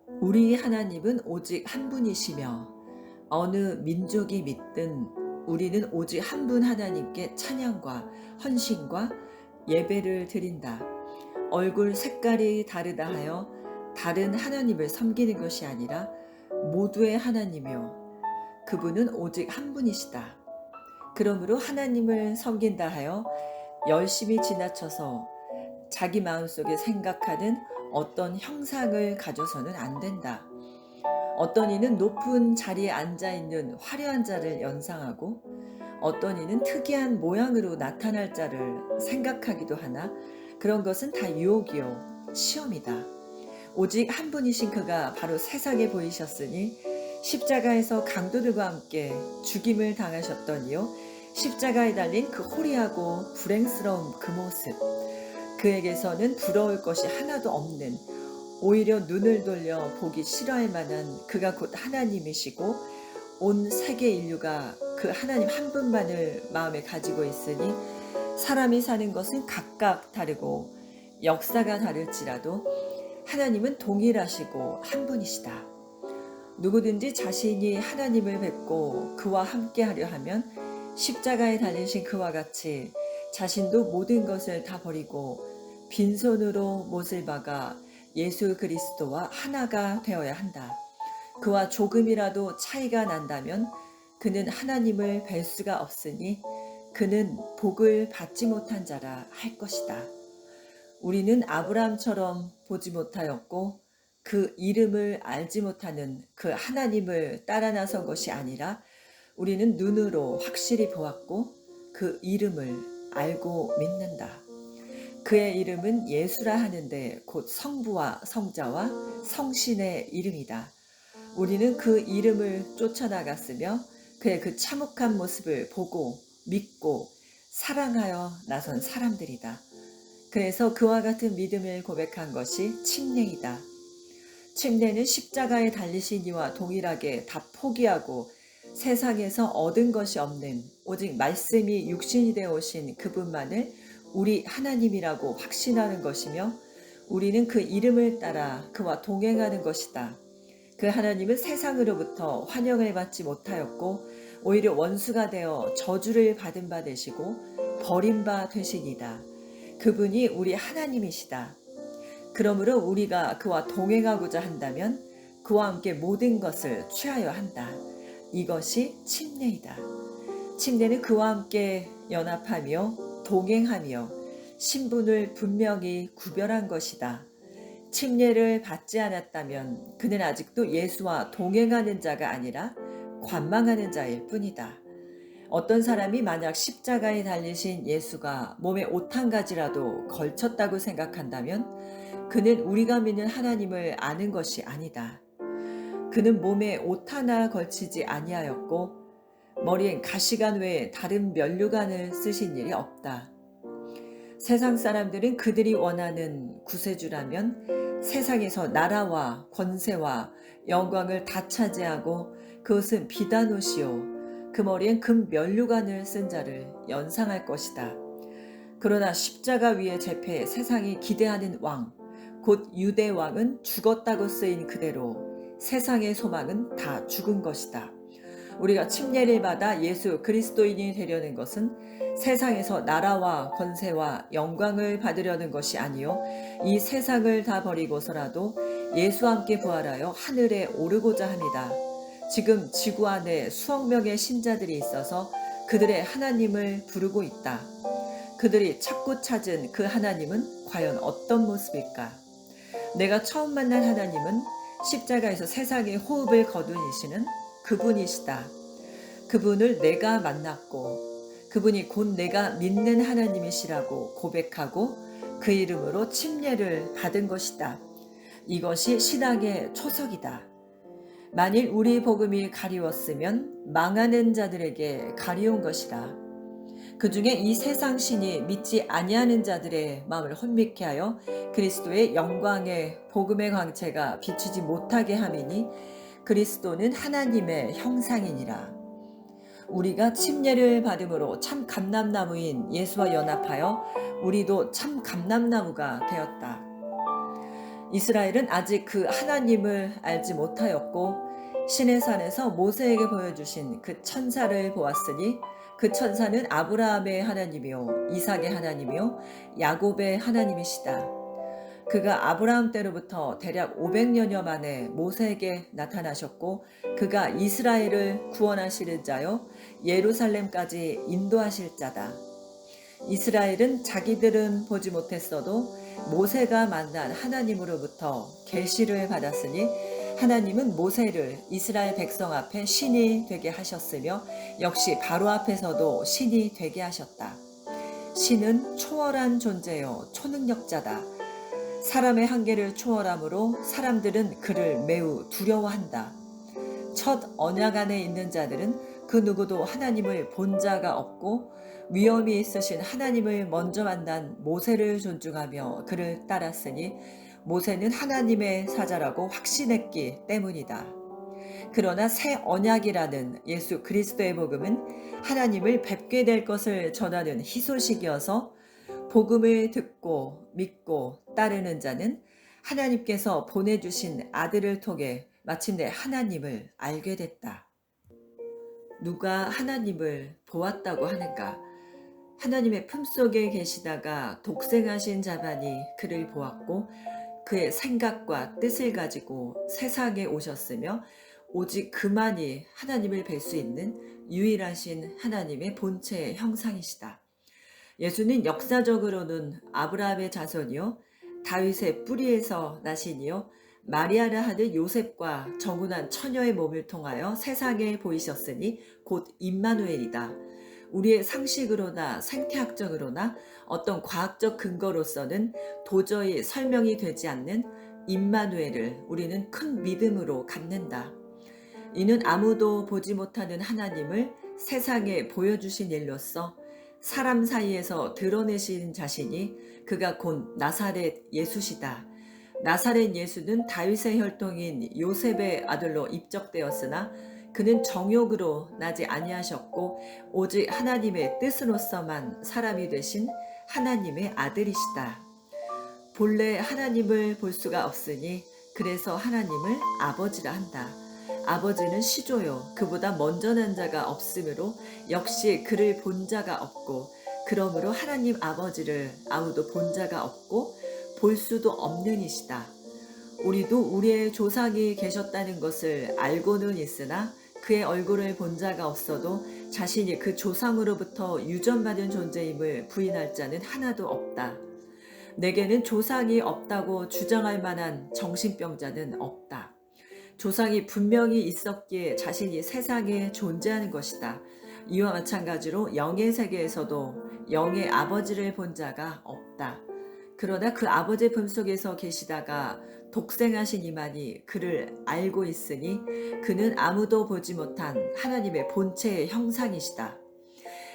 우리 하나님은 오직 한 분이시며 어느 민족이 믿든 우리는 오직 한 분 하나님께 찬양과 헌신과 예배를 드린다. 얼굴 색깔이 다르다 하여 다른 하나님을 섬기는 것이 아니라 모두의 하나님이요 그분은 오직 한 분이시다. 그러므로 하나님을 섬긴다 하여 열심히 지나쳐서 자기 마음속에 생각하는 어떤 형상을 가져서는 안 된다. 어떤 이는 높은 자리에 앉아 있는 화려한 자를 연상하고 어떤 이는 특이한 모양으로 나타날 자를 생각하기도 하나 그런 것은 다 유혹이요 시험이다. 오직 한 분이신 그가 바로 세상에 보이셨으니 십자가에서 강도들과 함께 죽임을 당하셨더니요 십자가에 달린 그 호리하고 불행스러운 그 모습, 그에게서는 부러울 것이 하나도 없는, 오히려 눈을 돌려 보기 싫어할 만한 그가 곧 하나님이시고 온 세계 인류가 그 하나님 한 분만을 마음에 가지고 있으니 사람이 사는 것은 각각 다르고 역사가 다를지라도 하나님은 동일하시고 한 분이시다. 누구든지 자신이 하나님을 뵙고 그와 함께하려 하면 십자가에 달리신 그와 같이 자신도 모든 것을 다 버리고 빈손으로 못을 박아 예수 그리스도와 하나가 되어야 한다. 그와 조금이라도 차이가 난다면 그는 하나님을 뵐 수가 없으니 그는 복을 받지 못한 자라 할 것이다. 우리는 아브라함처럼 보지 못하였고 그 이름을 알지 못하는 그 하나님을 따라 나선 것이 아니라 우리는 눈으로 확실히 보았고 그 이름을 알고 믿는다. 그의 이름은 예수라 하는데 곧 성부와 성자와 성신의 이름이다. 우리는 그 이름을 쫓아나갔으며 그의 그 참혹한 모습을 보고 믿고 사랑하여 나선 사람들이다. 그래서 그와 같은 믿음을 고백한 것이 침례이다. 침례는 십자가에 달리신 이와 동일하게 다 포기하고 세상에서 얻은 것이 없는 오직 말씀이 육신이 되어 오신 그분만을 우리 하나님이라고 확신하는 것이며 우리는 그 이름을 따라 그와 동행하는 것이다. 그 하나님은 세상으로부터 환영을 받지 못하였고 오히려 원수가 되어 저주를 받은 바 되시고 버린 바 되시니이다. 그분이 우리 하나님이시다. 그러므로 우리가 그와 동행하고자 한다면 그와 함께 모든 것을 취하여 한다. 이것이 침례이다. 침례는 그와 함께 연합하며 동행하며 신분을 분명히 구별한 것이다. 침례를 받지 않았다면 그는 아직도 예수와 동행하는 자가 아니라 관망하는 자일 뿐이다. 어떤 사람이 만약 십자가에 달리신 예수가 몸에 옷 한 가지라도 걸쳤다고 생각한다면 그는 우리가 믿는 하나님을 아는 것이 아니다. 그는 몸에 옷 하나 걸치지 아니하였고 머리엔 가시관 외에 다른 면류관을 쓰신 일이 없다. 세상 사람들은 그들이 원하는 구세주라면 세상에서 나라와 권세와 영광을 다 차지하고 그것은 비단 옷이요 그 머리엔 금 면류관을 쓴 자를 연상할 것이다. 그러나 십자가 위에 재패해 세상이 기대하는 왕, 곧 유대 왕은 죽었다고 쓰인 그대로 세상의 소망은 다 죽은 것이다. 우리가 침례를 받아 예수 그리스도인이 되려는 것은 세상에서 나라와 권세와 영광을 받으려는 것이 아니요 이 세상을 다 버리고서라도 예수와 함께 부활하여 하늘에 오르고자 합니다. 지금 지구 안에 수억 명의 신자들이 있어서 그들의 하나님을 부르고 있다. 그들이 찾고 찾은 그 하나님은 과연 어떤 모습일까? 내가 처음 만난 하나님은 십자가에서 세상의 호흡을 거두시는 그분이시다. 그분을 내가 만났고 그분이 곧 내가 믿는 하나님이시라고 고백하고 그 이름으로 침례를 받은 것이다. 이것이 신앙의 초석이다. 만일 우리 복음이 가리웠으면 망하는 자들에게 가리운 것이다. 그 중에 이 세상 신이 믿지 아니하는 자들의 마음을 혼미케 하여 그리스도의 영광의 복음의 광채가 비추지 못하게 함이니 그리스도는 하나님의 형상이니라. 우리가 침례를 받음으로 참 감람나무인 예수와 연합하여 우리도 참 감람나무가 되었다. 이스라엘은 아직 그 하나님을 알지 못하였고 시내산에서 모세에게 보여주신 그 천사를 보았으니 그 천사는 아브라함의 하나님이요 이삭의 하나님이요 야곱의 하나님이시다. 그가 아브라함 때로부터 대략 500년여 만에 모세에게 나타나셨고 그가 이스라엘을 구원하시는 자요 예루살렘까지 인도하실 자다. 이스라엘은 자기들은 보지 못했어도 모세가 만난 하나님으로부터 계시를 받았으니 하나님은 모세를 이스라엘 백성 앞에 신이 되게 하셨으며 역시 바로 앞에서도 신이 되게 하셨다. 신은 초월한 존재요 초능력자다. 사람의 한계를 초월함으로 사람들은 그를 매우 두려워한다. 첫 언약 안에 있는 자들은 그 누구도 하나님을 본 자가 없고 위엄이 있으신 하나님을 먼저 만난 모세를 존중하며 그를 따랐으니 모세는 하나님의 사자라고 확신했기 때문이다. 그러나 새 언약이라는 예수 그리스도의 복음은 하나님을 뵙게 될 것을 전하는 희소식이어서 복음을 듣고 믿고 따르는 자는 하나님께서 보내주신 아들을 통해 마침내 하나님을 알게 됐다. 누가 하나님을 보았다고 하는가? 하나님의 품속에 계시다가 독생하신 자만이 그를 보았고 그의 생각과 뜻을 가지고 세상에 오셨으며 오직 그만이 하나님을 뵐 수 있는 유일하신 하나님의 본체의 형상이시다. 예수는 역사적으로는 아브라함의 자손이요 다윗의 뿌리에서 나시니요 마리아라 하는 요셉과 정운한 처녀의 몸을 통하여 세상에 보이셨으니 곧 임마누엘이다. 우리의 상식으로나 생태학적으로나 어떤 과학적 근거로서는 도저히 설명이 되지 않는 임마누엘을 우리는 큰 믿음으로 갖는다. 이는 아무도 보지 못하는 하나님을 세상에 보여주신 일로서 사람 사이에서 드러내신 자신이 그가 곧 나사렛 예수시다. 나사렛 예수는 다윗의 혈통인 요셉의 아들로 입적되었으나 그는 정욕으로 나지 아니하셨고 오직 하나님의 뜻으로서만 사람이 되신 하나님의 아들이시다. 본래 하나님을 볼 수가 없으니 그래서 하나님을 아버지라 한다. 아버지는 시조요 그보다 먼저 난 자가 없으므로 역시 그를 본 자가 없고 그러므로 하나님 아버지를 아무도 본 자가 없고 볼 수도 없는 이시다. 우리도 우리의 조상이 계셨다는 것을 알고는 있으나 그의 얼굴을 본 자가 없어도 자신이 그 조상으로부터 유전받은 존재임을 부인할 자는 하나도 없다. 내게는 조상이 없다고 주장할 만한 정신병자는 없다. 조상이 분명히 있었기에 자신이 세상에 존재하는 것이다. 이와 마찬가지로 영의 세계에서도 영의 아버지를 본 자가 없다. 그러나 그 아버지의 품속에서 계시다가 독생하신 이만이 그를 알고 있으니 그는 아무도 보지 못한 하나님의 본체의 형상이시다.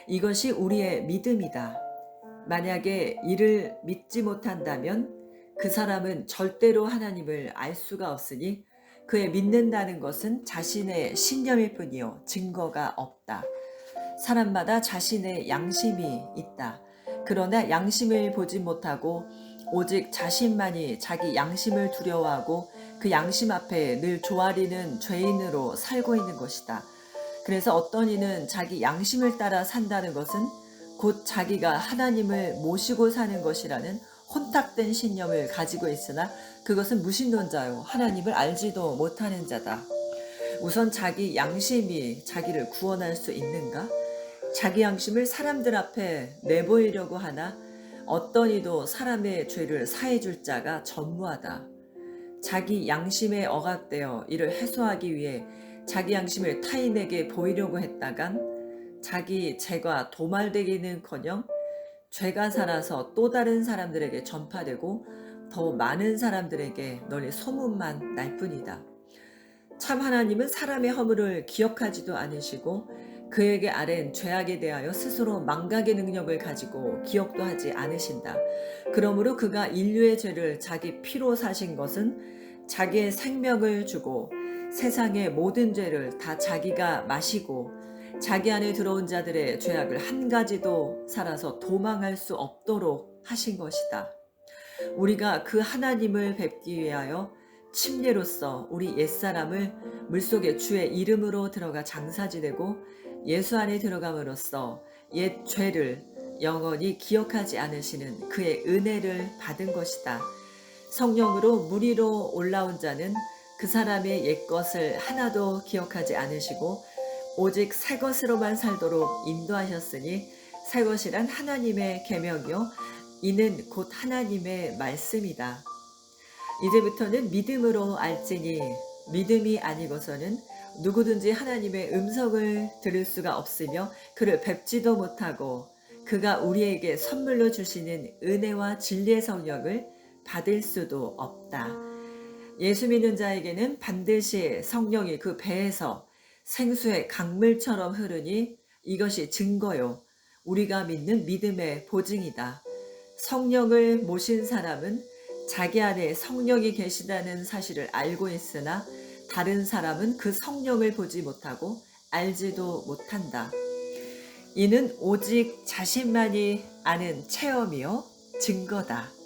이것이 우리의 믿음이다. 만약에 이를 믿지 못한다면 그 사람은 절대로 하나님을 알 수가 없으니 그의 믿는다는 것은 자신의 신념일 뿐이요 증거가 없다. 사람마다 자신의 양심이 있다. 그러나 양심을 보지 못하고 오직 자신만이 자기 양심을 두려워하고 그 양심 앞에 늘 조아리는 죄인으로 살고 있는 것이다. 그래서 어떤 이는 자기 양심을 따라 산다는 것은 곧 자기가 하나님을 모시고 사는 것이라는 혼탁된 신념을 가지고 있으나 그것은 무신론자요 하나님을 알지도 못하는 자다. 우선 자기 양심이 자기를 구원할 수 있는가? 자기 양심을 사람들 앞에 내보이려고 하나 어떤 이도 사람의 죄를 사해줄 자가 전무하다. 자기 양심에 억압되어 이를 해소하기 위해 자기 양심을 타인에게 보이려고 했다간 자기 죄가 도말되기는커녕 죄가 살아서 또 다른 사람들에게 전파되고 더 많은 사람들에게 널리 소문만 날 뿐이다. 참 하나님은 사람의 허물을 기억하지도 않으시고 그에게 아랜 죄악에 대하여 스스로 망각의 능력을 가지고 기억도 하지 않으신다. 그러므로 그가 인류의 죄를 자기 피로 사신 것은 자기의 생명을 주고 세상의 모든 죄를 다 자기가 마시고 자기 안에 들어온 자들의 죄악을 한 가지도 살아서 도망할 수 없도록 하신 것이다. 우리가 그 하나님을 뵙기 위하여 침례로서 우리 옛사람을 물속에 주의 이름으로 들어가 장사 지내고 예수 안에 들어감으로써 옛 죄를 영원히 기억하지 않으시는 그의 은혜를 받은 것이다. 성령으로 물 위로 올라온 자는 그 사람의 옛것을 하나도 기억하지 않으시고 오직 새 것으로만 살도록 인도하셨으니 새 것이란 하나님의 계명이요 이는 곧 하나님의 말씀이다. 이제부터는 믿음으로 알지니 믿음이 아니고서는 누구든지 하나님의 음성을 들을 수가 없으며 그를 뵙지도 못하고 그가 우리에게 선물로 주시는 은혜와 진리의 성령을 받을 수도 없다. 예수 믿는 자에게는 반드시 성령이 그 배에서 생수의 강물처럼 흐르니 이것이 증거요 우리가 믿는 믿음의 보증이다. 성령을 모신 사람은 자기 안에 성령이 계시다는 사실을 알고 있으나 다른 사람은 그 성령을 보지 못하고 알지도 못한다. 이는 오직 자신만이 아는 체험이요 증거다.